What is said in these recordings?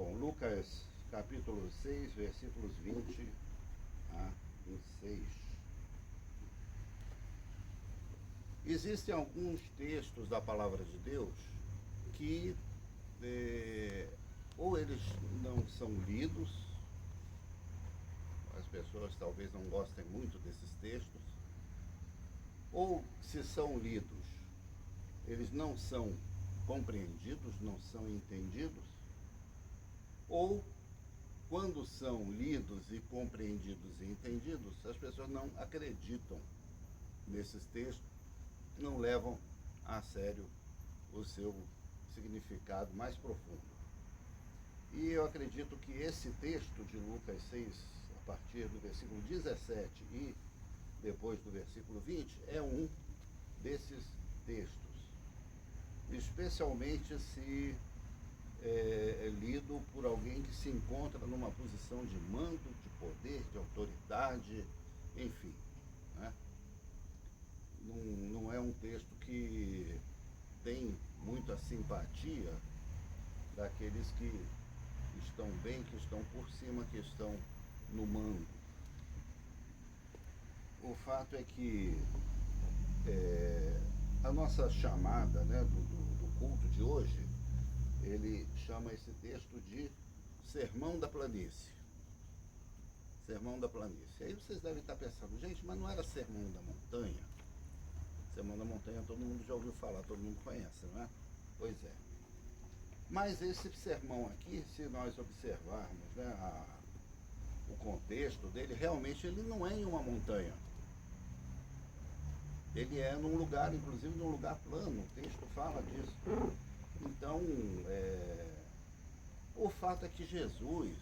Bom, Lucas capítulo 6, versículos 20 a 26. Existem alguns textos da palavra de Deus que ou eles não são lidos, as pessoas talvez não gostem muito desses textos, ou se são lidos, eles não são compreendidos, não são entendidos, ou quando são lidos e compreendidos e entendidos, as pessoas não acreditam nesses textos, não levam a sério o seu significado mais profundo. E eu acredito que esse texto de Lucas 6, a partir do versículo 17 e depois do versículo 20, é um desses textos, especialmente se é lido por alguém que se encontra numa posição de mando, de poder, de autoridade, enfim, né? Não é um texto que tem muita simpatia daqueles que estão bem, que estão por cima, que estão no mando. O fato é que a nossa chamada, né, do culto de hoje, ele chama esse texto de Sermão da Planície. Sermão da Planície. Aí vocês devem estar pensando, gente, mas não era Sermão da Montanha? Sermão da Montanha todo mundo já ouviu falar, todo mundo conhece, não é? Pois é. Mas esse sermão aqui, se nós observarmos, né, o contexto dele, realmente ele não é em uma montanha. Ele é num lugar, inclusive num lugar plano, o texto fala disso. Então, o fato é que Jesus,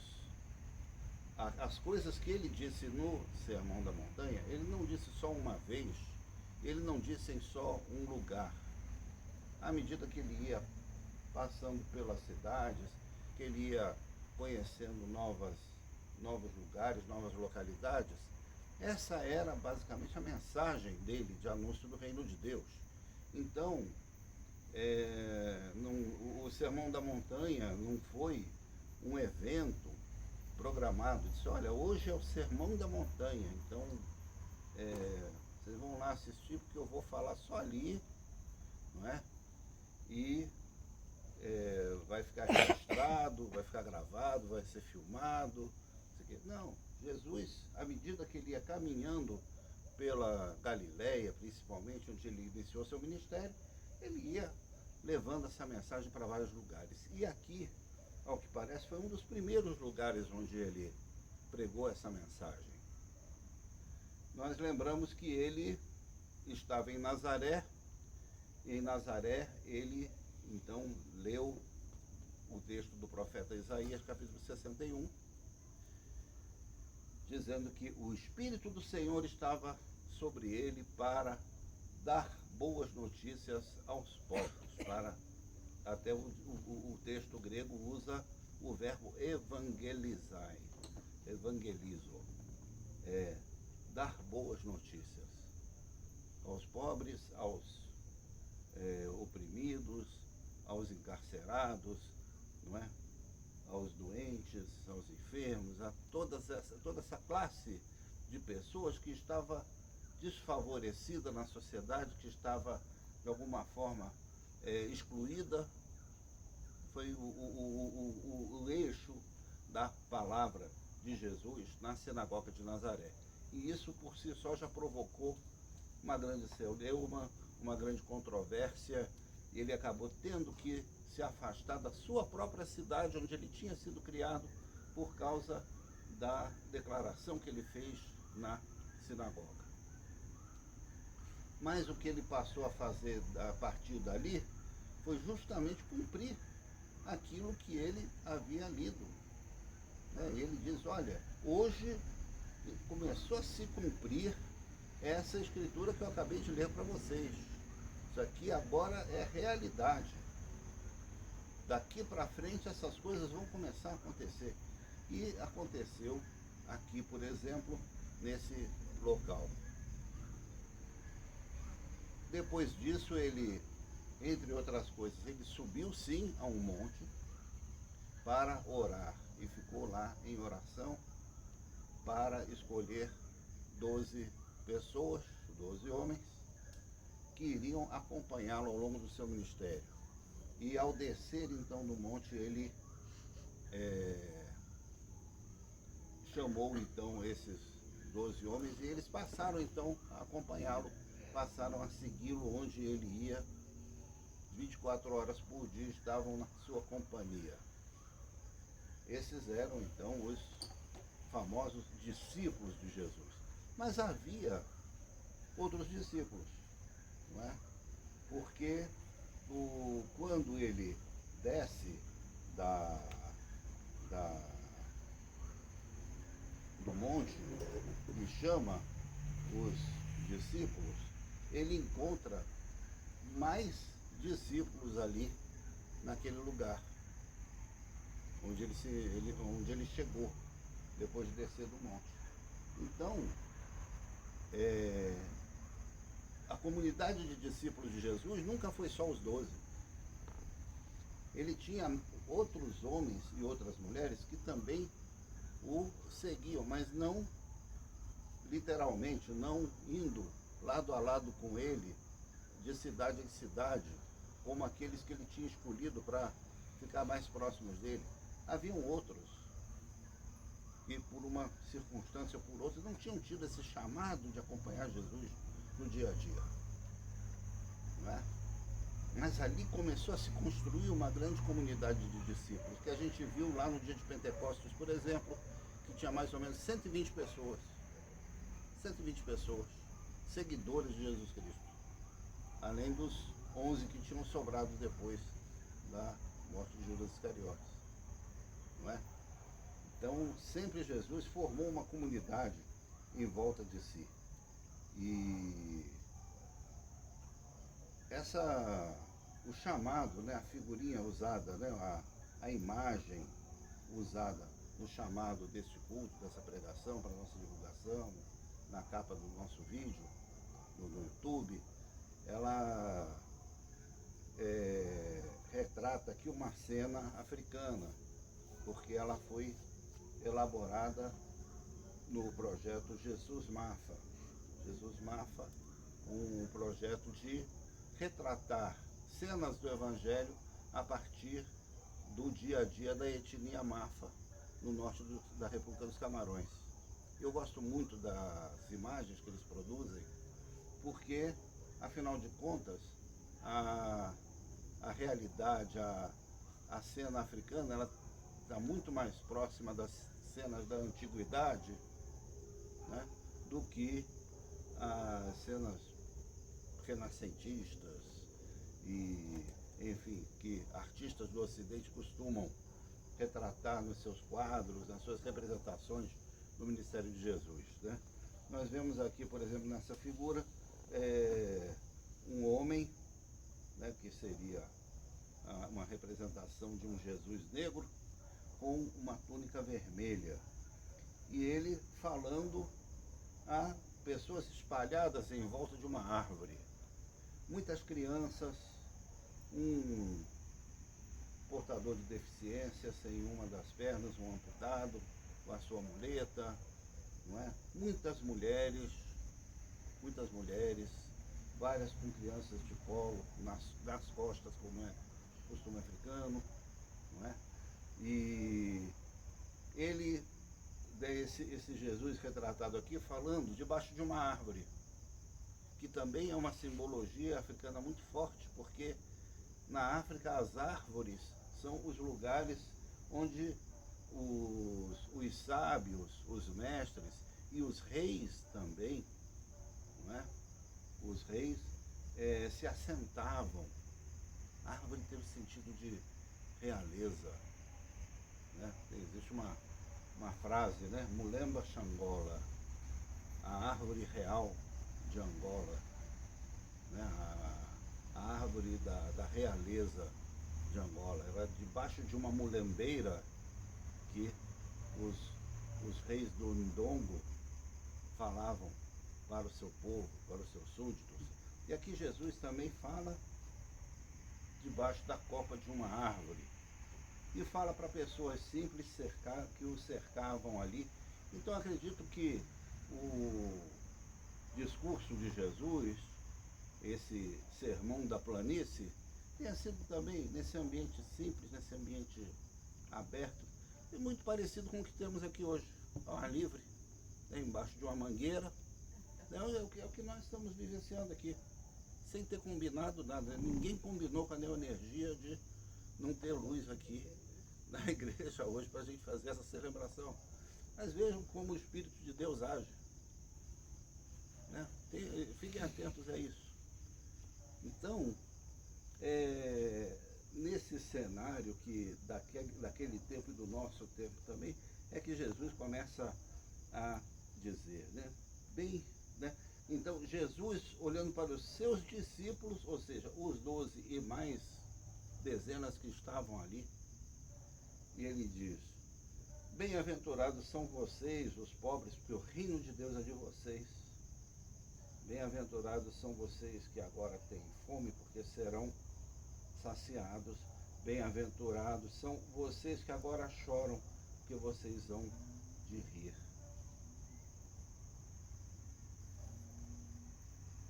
as coisas que ele disse no Sermão da Montanha, ele não disse só uma vez, ele não disse em só um lugar. À medida que ele ia passando pelas cidades, que ele ia conhecendo novos lugares, novas localidades, essa era basicamente a mensagem dele de anúncio do reino de Deus. Então, o Sermão da Montanha não foi um evento programado, disse, olha, hoje é o Sermão da Montanha, então vocês vão lá assistir porque eu vou falar só ali, não é? E vai ficar registrado, vai ficar gravado, vai ser filmado. Não, Jesus, à medida que ele ia caminhando pela Galileia, principalmente, onde ele iniciou seu ministério, ele ia levando essa mensagem para vários lugares. E aqui, ao que parece, foi um dos primeiros lugares onde ele pregou essa mensagem. Nós lembramos que ele estava em Nazaré, e em Nazaré ele então leu o texto do profeta Isaías, capítulo 61, dizendo que o Espírito do Senhor estava sobre ele para dar boas notícias aos pobres, até o texto grego usa o verbo evangelizar, evangelizo, dar boas notícias aos pobres, aos oprimidos, aos encarcerados, não é? Aos doentes, aos enfermos, a toda essa classe de pessoas que estava desfavorecida na sociedade, que estava de alguma forma excluída. Foi o eixo da palavra de Jesus na sinagoga de Nazaré. E isso por si só já provocou uma grande celeuma, uma grande controvérsia, e ele acabou tendo que se afastar da sua própria cidade, onde ele tinha sido criado, por causa da declaração que ele fez na sinagoga. Mas o que ele passou a fazer a partir dali foi justamente cumprir aquilo que ele havia lido. Ele diz, olha, hoje começou a se cumprir essa escritura que eu acabei de ler para vocês. Isso aqui agora é realidade. Daqui para frente essas coisas vão começar a acontecer. E aconteceu aqui, por exemplo, nesse local. Depois disso, ele, entre outras coisas, ele subiu sim a um monte, para orar e ficou lá em oração para escolher 12 pessoas, 12 homens, que iriam acompanhá-lo ao longo do seu ministério. E ao descer então do monte, ele chamou então esses 12 homens e eles passaram então a acompanhá-lo, passaram a segui-lo onde ele ia, 24 horas por dia estavam na sua companhia. Esses eram então os famosos discípulos de Jesus. Mas havia outros discípulos, não é? Porque quando ele desce do monte e chama os discípulos, ele encontra mais discípulos ali naquele lugar onde ele chegou depois de descer do monte. Então, a comunidade de discípulos de Jesus nunca foi só os 12. Ele tinha outros homens e outras mulheres que também o seguiam, mas não literalmente, não indo lado a lado com ele, de cidade em cidade, como aqueles que ele tinha escolhido para ficar mais próximos dele. Haviam outros que, por uma circunstância ou por outra, não tinham tido esse chamado de acompanhar Jesus no dia a dia. Não é? Mas ali começou a se construir uma grande comunidade de discípulos, que a gente viu lá no dia de Pentecostes, por exemplo, que tinha mais ou menos 120 pessoas. 120 pessoas, seguidores de Jesus Cristo. Além dos 11 que tinham sobrado depois da morte de Judas Iscariotes. Não é? Então, sempre Jesus formou uma comunidade em volta de si. E o chamado, né, a figurinha usada, né, a imagem usada no chamado desse culto, dessa pregação para a nossa divulgação, na capa do nosso vídeo, no YouTube, ela retrata aqui uma cena africana, porque ela foi elaborada no projeto Jesus Mafa. Jesus Mafa, um projeto de retratar cenas do Evangelho a partir do dia a dia da etnia Mafa, no norte da República dos Camarões. Eu gosto muito das imagens que eles produzem, porque, afinal de contas, a realidade, a cena africana, ela está muito mais próxima das cenas da antiguidade, né, do que as cenas renascentistas e, enfim, que artistas do Ocidente costumam retratar nos seus quadros, nas suas representações no ministério de Jesus, né? Nós vemos aqui, por exemplo, nessa figura, um homem, né, que seria uma representação de um Jesus negro com uma túnica vermelha. E ele falando a pessoas espalhadas em volta de uma árvore. Muitas crianças, um portador de deficiência sem uma das pernas, um amputado, com a sua muleta, não é? Muitas mulheres, várias com crianças de colo nas costas, como é costume africano, não é? E ele, esse Jesus retratado aqui, falando debaixo de uma árvore, que também é uma simbologia africana muito forte, porque na África as árvores são os lugares onde os sábios, os mestres e os reis também, não é? Os reis se assentavam. A árvore tem o sentido de realeza, né? Existe uma frase, né? Mulemba Xangola, a árvore real de Angola, né? A árvore da realeza de Angola. Era debaixo de uma mulembeira que os reis do Ndongo falavam para o seu povo, para os seus súditos. E aqui Jesus também fala debaixo da copa de uma árvore. e fala para pessoas simples que o cercavam ali. Então acredito que o discurso de Jesus, esse sermão da planície, tenha sido também nesse ambiente simples, nesse ambiente aberto, e muito parecido com o que temos aqui hoje, ao ar livre, né, embaixo de uma mangueira. É o que nós estamos vivenciando aqui, sem ter combinado nada. Ninguém combinou com a neoenergia de não ter luz aqui na igreja hoje para a gente fazer essa celebração. Mas vejam como o Espírito de Deus age. Né? Fiquem atentos a isso. Então, nesse cenário que daquele tempo e do nosso tempo também, é que Jesus começa a dizer, né? Bem, né? Então, Jesus, olhando para os seus discípulos, ou seja, os 12 e mais dezenas que estavam ali, e ele diz: bem-aventurados são vocês, os pobres, porque o reino de Deus é de vocês. Bem-aventurados são vocês que agora têm fome, porque serão saciados. Bem-aventurados são vocês que agora choram, porque vocês vão de rir.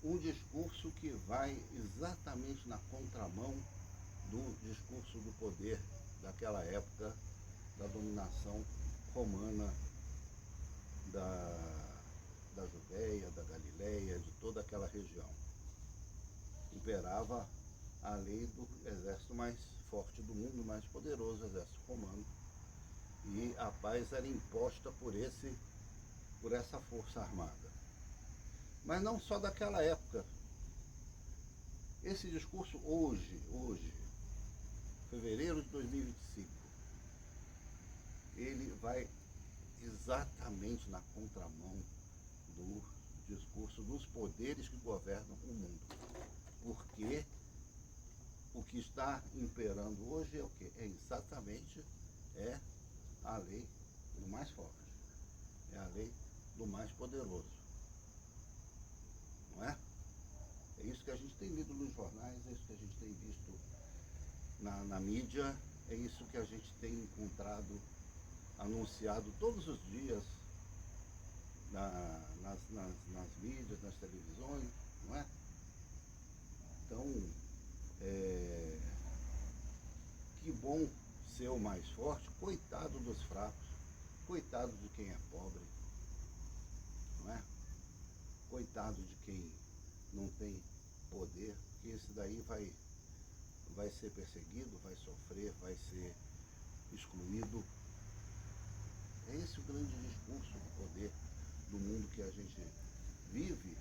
Um discurso que vai exatamente na contramão do discurso do poder daquela época, da dominação romana da Judéia, da Galileia, de toda aquela região. Imperava a lei do exército mais forte do mundo, mais poderoso, o exército romano. E a paz era imposta por essa força armada. Mas não só daquela época. Esse discurso hoje, fevereiro de 2025, ele vai exatamente na contramão do discurso dos poderes que governam o mundo. Porque o que está imperando hoje é o quê? É exatamente a lei do mais forte. É a lei do mais poderoso. Não é? É isso que a gente tem lido nos jornais, é isso que a gente tem visto na mídia, é isso que a gente tem encontrado, anunciado todos os dias nas mídias, nas televisões, não é? Então, que bom ser o mais forte, coitado dos fracos, coitado de quem é pobre, não é? Coitado de quem não tem poder, porque esse daí vai ser perseguido, vai sofrer, vai ser excluído. É esse o grande discurso do poder do mundo que a gente vive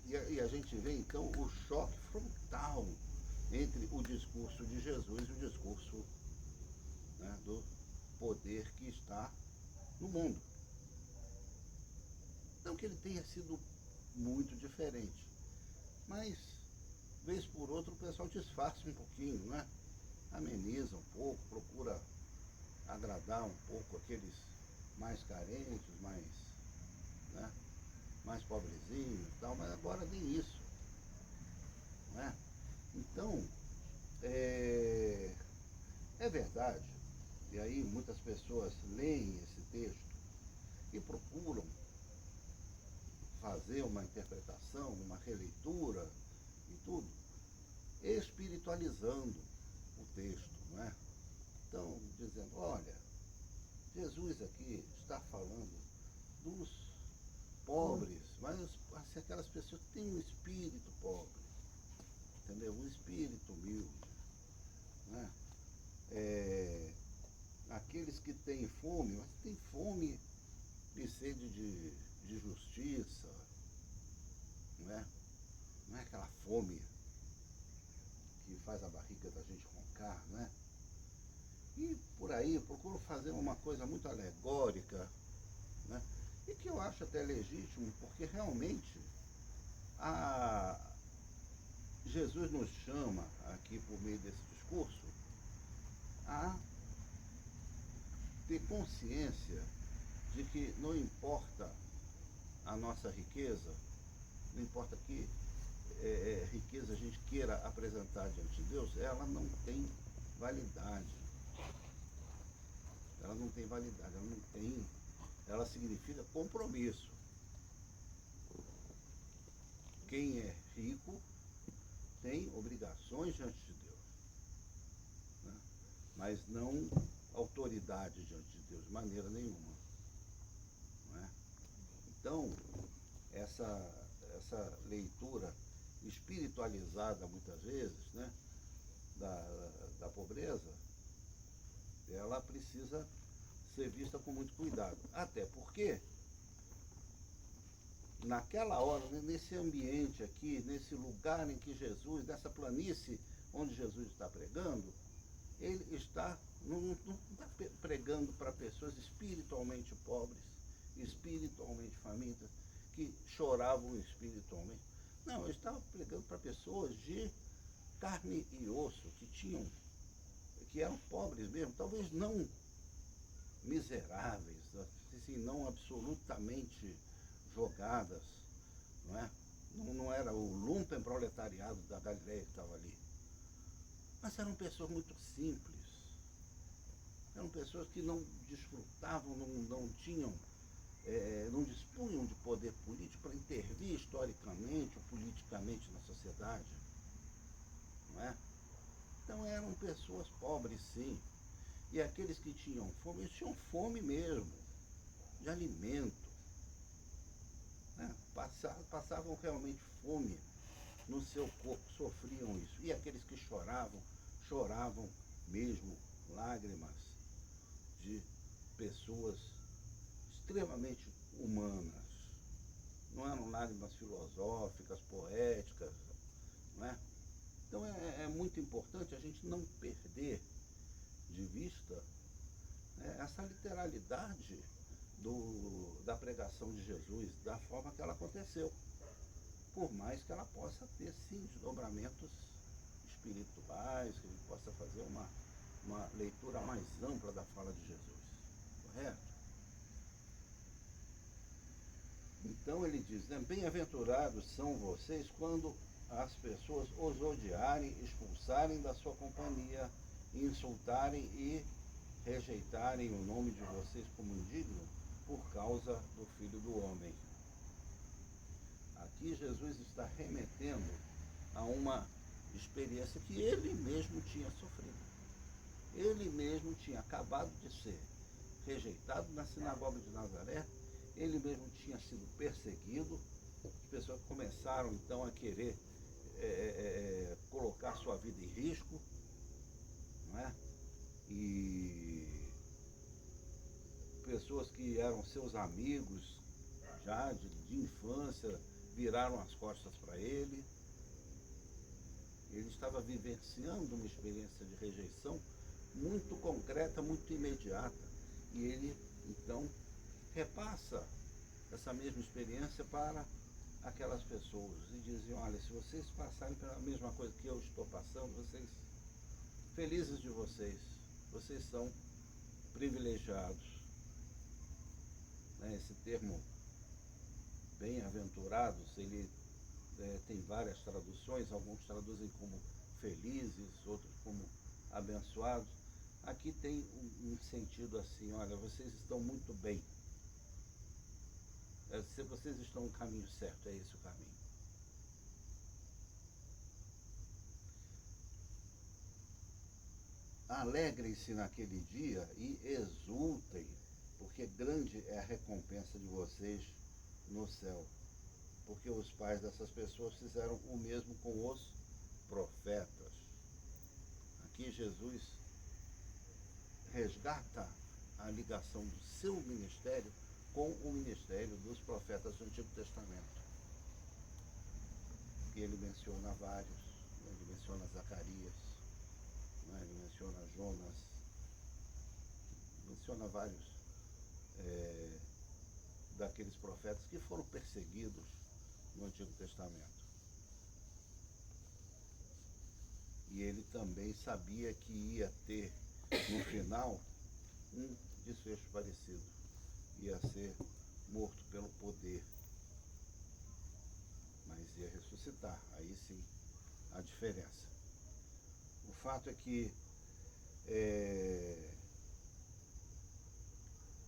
e a gente vê então o choque frontal entre o discurso de Jesus e o discurso, né, do poder que está no mundo. Não que ele tenha sido muito diferente, mas vez por outra o pessoal disfarça um pouquinho, não é? Ameniza um pouco, procura agradar um pouco aqueles mais carentes, né, mais pobrezinhos e tal, mas agora nem isso, não é? Então, é verdade, e aí muitas pessoas leem esse texto e procuram fazer uma interpretação, uma releitura e tudo, espiritualizando o texto, não é? Então, dizendo, olha, Jesus aqui está falando dos pobres, mas assim, aquelas pessoas que têm um espírito pobre, entendeu? Um espírito humilde, né? Aqueles que têm fome, mas têm fome e sede de justiça, não é? Não é aquela fome que faz a barriga da gente roncar, não é? E por aí eu procuro fazer uma coisa muito alegórica, né? E que eu acho até legítimo, porque realmente Jesus nos chama aqui por meio desse discurso a ter consciência de que não importa a nossa riqueza, não importa que riqueza a gente queira apresentar diante de Deus, ela não tem validade. ela não tem validade, ela significa compromisso. Quem é rico tem obrigações diante de Deus, né? Mas não autoridade diante de Deus, de maneira nenhuma. Não é? Então, essa leitura espiritualizada, muitas vezes, né, da pobreza, ela precisa ser vista com muito cuidado. Até porque, naquela hora, nesse ambiente aqui, nesse lugar em que Jesus, nessa planície onde Jesus está pregando, ele não está pregando para pessoas espiritualmente pobres, espiritualmente famintas, que choravam espiritualmente. Não, ele estava pregando para pessoas de carne e osso, que eram pobres mesmo, talvez não miseráveis, assim, não absolutamente jogadas, não é? Não era o lumpen proletariado da Galileia que estava ali. Mas eram pessoas muito simples. Eram pessoas que não desfrutavam, não tinham, não dispunham de poder político para intervir historicamente ou politicamente na sociedade. Não é? Então eram pessoas pobres, sim. E aqueles que tinham fome, eles tinham fome mesmo, de alimento. Né? Passavam realmente fome no seu corpo, sofriam isso. E aqueles que choravam mesmo lágrimas de pessoas extremamente humanas. Não eram lágrimas filosóficas, poéticas, não é? Então é muito importante a gente não perder de vista, né, essa literalidade da pregação de Jesus, da forma que ela aconteceu. Por mais que ela possa ter, sim, desdobramentos espirituais, que a gente possa fazer uma leitura mais ampla da fala de Jesus. Correto? Então ele diz, né, bem-aventurados são vocês quando as pessoas os odiarem, expulsarem da sua companhia, insultarem e rejeitarem o nome de vocês como indigno por causa do Filho do Homem. Aqui Jesus está remetendo a uma experiência que ele mesmo tinha sofrido. Ele mesmo tinha acabado de ser rejeitado na sinagoga de Nazaré, ele mesmo tinha sido perseguido, as pessoas começaram então a querer colocar sua vida em risco, não é? E pessoas que eram seus amigos já de infância viraram as costas para ele. Ele estava vivenciando uma experiência de rejeição muito concreta, muito imediata. E ele, então, repassa essa mesma experiência para aquelas pessoas e dizem, olha, se vocês passarem pela mesma coisa que eu estou passando, vocês, felizes de vocês são privilegiados. Né? Esse termo bem-aventurados, ele tem várias traduções, alguns traduzem como felizes, outros como abençoados. Aqui tem um sentido assim, olha, vocês estão muito bem. Se vocês estão no caminho certo, é esse o caminho. Alegrem-se naquele dia e exultem, porque grande é a recompensa de vocês no céu. Porque os pais dessas pessoas fizeram o mesmo com os profetas. Aqui Jesus resgata a ligação do seu ministério com o ministério dos profetas do Antigo Testamento. E ele menciona vários, ele menciona Zacarias, ele menciona Jonas, menciona vários daqueles profetas que foram perseguidos no Antigo Testamento. E ele também sabia que ia ter, no final, um desfecho parecido. Ia ser morto pelo poder, mas ia ressuscitar. Aí sim, a diferença. O fato é que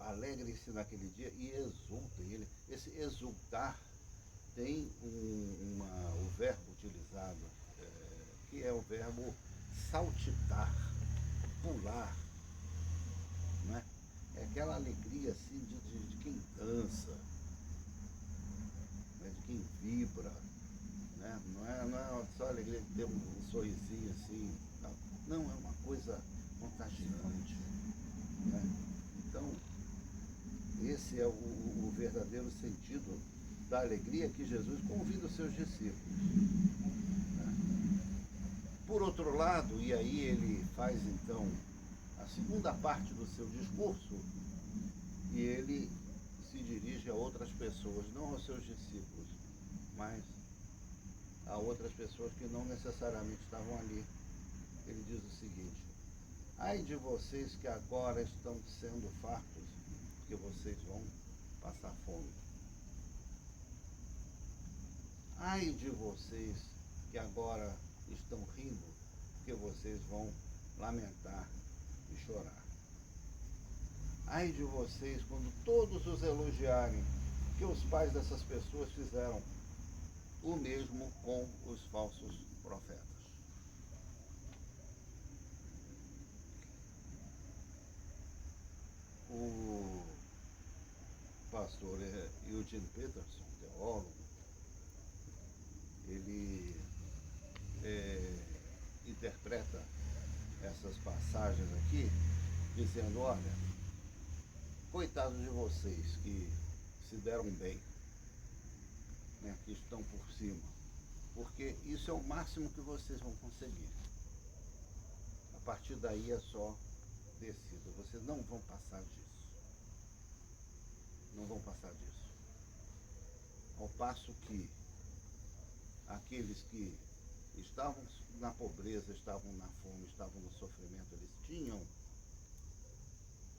alegrem-se naquele dia e exultem. Esse exultar tem o verbo utilizado, que é o verbo saltitar, pular, não é? É aquela alegria assim de quem dança, né? De quem vibra, né? Não é só a alegria de ter um sorrisinho assim, não, é uma coisa contagiante, né? Então, esse é o verdadeiro sentido da alegria que Jesus convida os seus discípulos. Por outro lado, e aí ele faz então a segunda parte do seu discurso, e ele se dirige a outras pessoas, não aos seus discípulos, mas a outras pessoas que não necessariamente estavam ali. Ele diz o seguinte: ai de vocês que agora estão sendo fartos, porque vocês vão passar fome. Ai de vocês que agora estão rindo, porque vocês vão lamentar e chorar. Ai de vocês quando todos os elogiarem, que os pais dessas pessoas fizeram o mesmo com os falsos profetas. O pastor Eugene Peterson, teólogo, ele interpreta essas passagens aqui dizendo: olha, coitados de vocês que se deram bem, né, que estão por cima, porque isso é o máximo que vocês vão conseguir. A partir daí é só descida, vocês não vão passar disso. Não vão passar disso. Ao passo que aqueles que estavam na pobreza, estavam na fome, estavam no sofrimento, eles tinham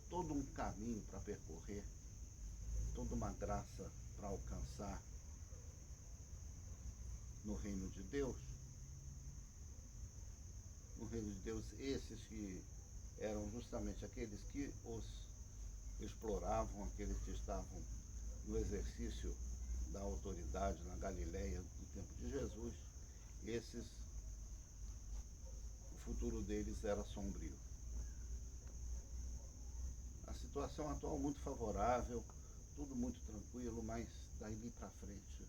todo um caminho para percorrer, toda uma graça para alcançar no reino de Deus. No reino de Deus, esses que eram justamente aqueles que os exploravam, aqueles que estavam no exercício da autoridade na Galileia no tempo de Jesus, esses, o futuro deles era sombrio. A situação atual muito favorável, tudo muito tranquilo, mas daí para frente,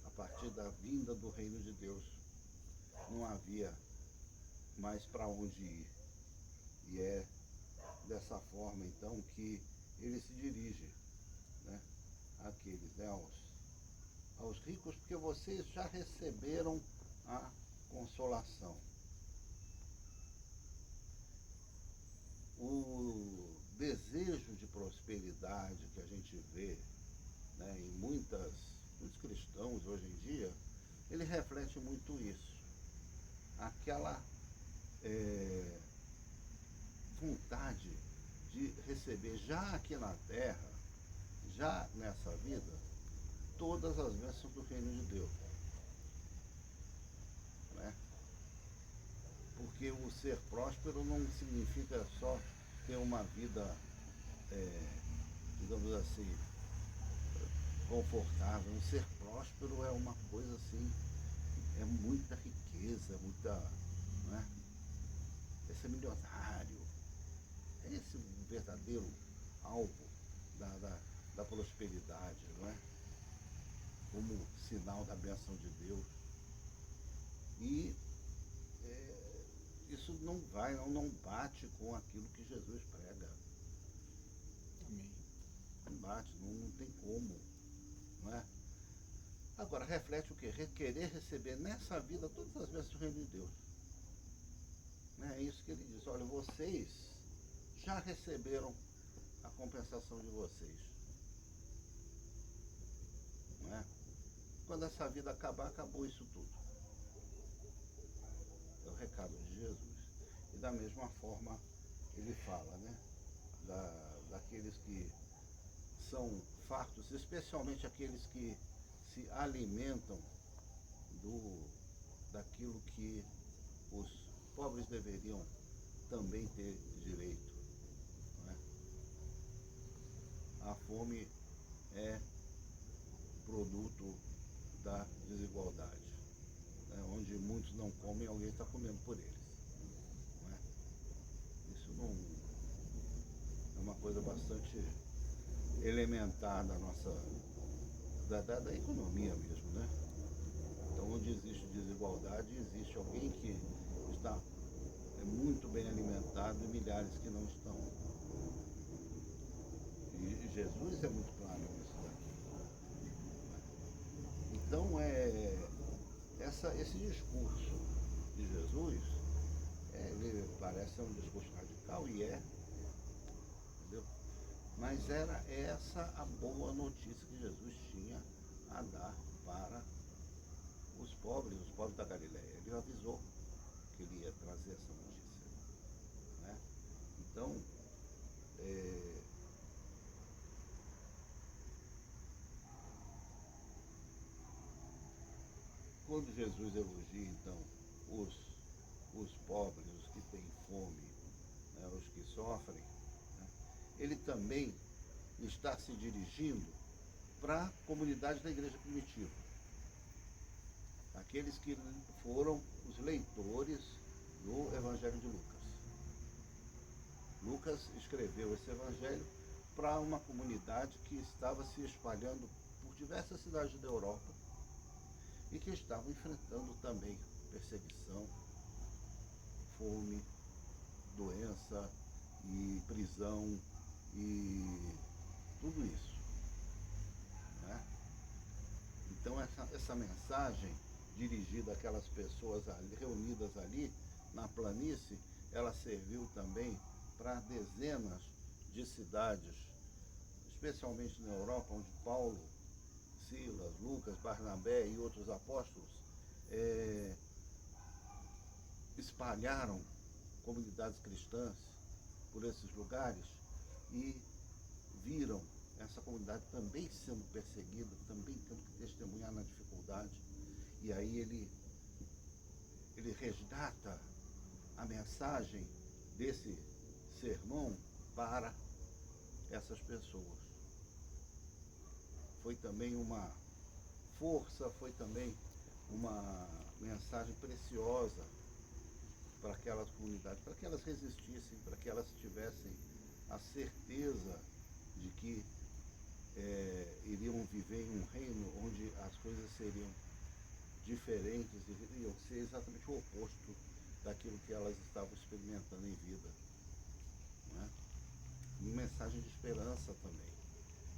a partir da vinda do reino de Deus, não havia mais para onde ir. E é dessa forma então que ele se dirige, né, àqueles, né, aos ricos, porque vocês já receberam a consolação. O desejo de prosperidade que a gente vê, né, em muitos cristãos hoje em dia, ele reflete muito isso. Aquela vontade de receber já aqui na terra, já nessa vida, todas as bênçãos do reino de Deus. Né? Porque o ser próspero não significa só ter uma vida, digamos assim, confortável. O ser próspero é uma coisa assim, é muita riqueza, muita, né? É ser milionário. É esse o verdadeiro alvo da prosperidade, não é? Como sinal da bênção de Deus. E isso não bate com aquilo que Jesus prega. Amém. Não bate, não tem como, não é? Agora, reflete o quê? Querer receber nessa vida todas as bênçãos do reino de Deus. É isso que ele diz: olha, vocês já receberam a compensação de vocês. Não é? Quando essa vida acabar, acabou isso tudo. É o recado de Jesus. E da mesma forma ele fala, né, daqueles que são fartos, especialmente aqueles que se alimentam daquilo que os pobres deveriam também ter direito. Não é? a fome é produto da desigualdade. Né? Onde muitos não comem, alguém está comendo por eles. Não é? Isso não é uma coisa bastante elementar da nossa da economia mesmo, né? Então, onde existe desigualdade, existe alguém que está muito bem alimentado e milhares que não estão. E Jesus é muito claro nisso daqui. Então, esse discurso de Jesus, ele parece um discurso radical, e entendeu? Mas era essa a boa notícia que Jesus tinha a dar para os pobres da Galileia. Ele avisou que ele ia trazer essa notícia. Né? Então, quando Jesus elogia, então, os pobres, os que têm fome, né, os que sofrem, né, ele também está se dirigindo para a comunidade da igreja primitiva. Aqueles que foram os leitores do Evangelho de Lucas. Lucas escreveu esse evangelho para uma comunidade que estava se espalhando por diversas cidades da Europa e que estava enfrentando também perseguição, fome, doença e prisão e tudo isso. Né? Então essa mensagem dirigida àquelas pessoas ali, reunidas ali na planície, ela serviu também para dezenas de cidades, especialmente na Europa, onde Paulo, Silas, Lucas, Barnabé e outros apóstolos espalharam comunidades cristãs por esses lugares e viram essa comunidade também sendo perseguida, também tendo que testemunhar na dificuldade. E aí ele resgata a mensagem desse sermão para essas pessoas. Foi também uma força, foi também uma mensagem preciosa para aquelas comunidades, para que elas resistissem, para que elas tivessem a certeza de que iriam viver em um reino onde as coisas seriam diferentes e iriam ser exatamente o oposto daquilo que elas estavam experimentando em vida. Né? Uma mensagem de esperança também.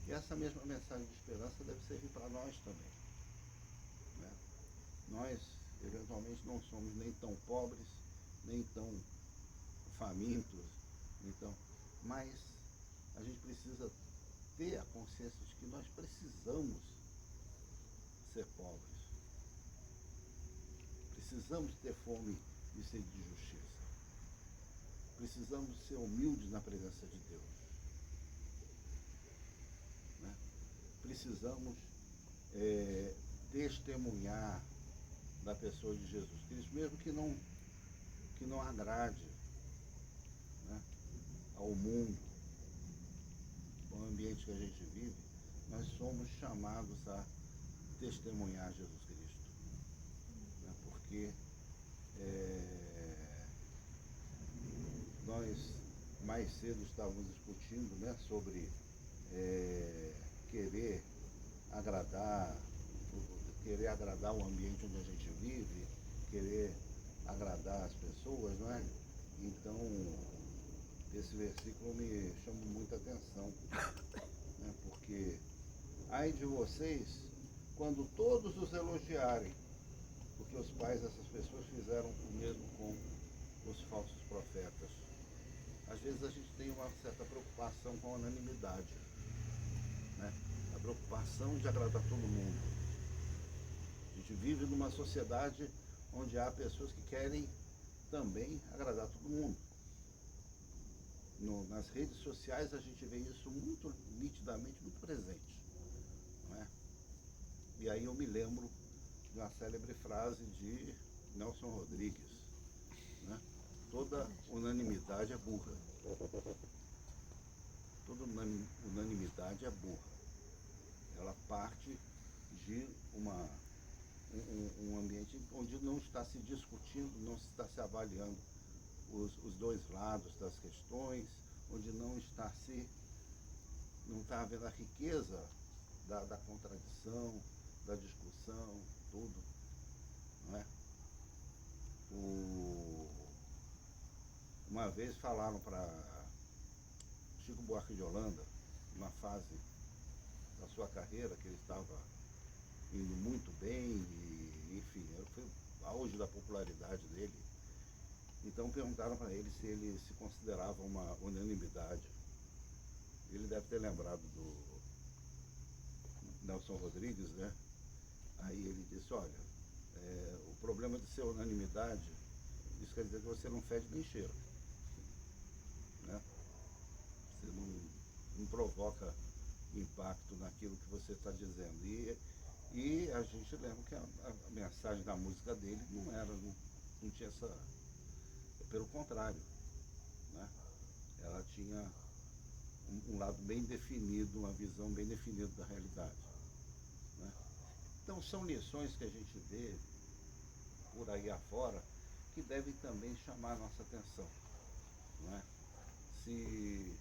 E essa mesma mensagem de esperança deve servir para nós também. Né? Nós, eventualmente, não somos nem tão pobres, nem tão famintos, então, mas a gente precisa ter a consciência de que nós precisamos ser pobres. Precisamos ter fome e sede de justiça. Precisamos ser humildes na presença de Deus. Né? Precisamos testemunhar da pessoa de Jesus Cristo, mesmo que não agrade, né, ao mundo, ao ambiente que a gente vive. Nós somos chamados a testemunhar Jesus Cristo. Né, porque nós mais cedo estávamos discutindo, né, sobre querer agradar o ambiente onde a gente vive, querer agradar as pessoas, não é? Então, esse versículo me chama muita atenção, né? Porque ai de vocês quando todos os elogiarem, porque os pais dessas pessoas fizeram o mesmo com os falsos profetas. Às vezes a gente tem uma certa preocupação com a unanimidade, né? A preocupação de agradar todo mundo. A gente vive numa sociedade onde há pessoas que querem também agradar todo mundo. Nas redes sociais a gente vê isso muito nitidamente, muito presente. Não é? E aí eu me lembro de uma célebre frase de Nelson Rodrigues, né? Toda unanimidade é burra. toda unanimidade é burra. Ela parte de um ambiente onde não está se discutindo, não está se avaliando os dois lados das questões, onde não está havendo a riqueza da contradição, da discussão, tudo, não é? Uma vez falaram para Chico Buarque de Holanda, numa fase da sua carreira, que ele estava indo muito bem, e, enfim, foi o auge da popularidade dele. Então perguntaram para ele se ele se considerava uma unanimidade. Ele deve ter lembrado do Nelson Rodrigues, né? Aí ele disse, olha, o problema de ser unanimidade, isso quer dizer que você não fede nem cheira, né? Você não provoca impacto naquilo que você está dizendo. E a gente lembra que a mensagem da música dele não tinha essa... Pelo contrário, né? Ela tinha um lado bem definido, uma visão bem definida da realidade, né? Então são lições que a gente vê por aí afora que devem também chamar a nossa atenção, não é? Se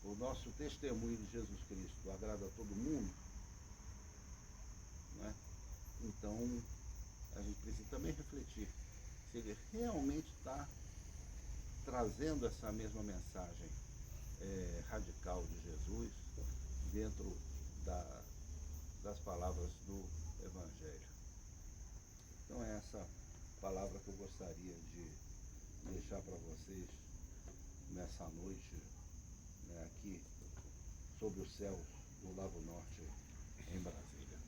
o nosso testemunho de Jesus Cristo agrada a todo mundo, não é? Então a gente precisa também refletir se ele realmente está trazendo essa mesma mensagem radical de Jesus dentro das palavras do Evangelho. Então é essa palavra que eu gostaria de deixar para vocês nessa noite, né, aqui sobre os céus do Lago Norte, em Brasília.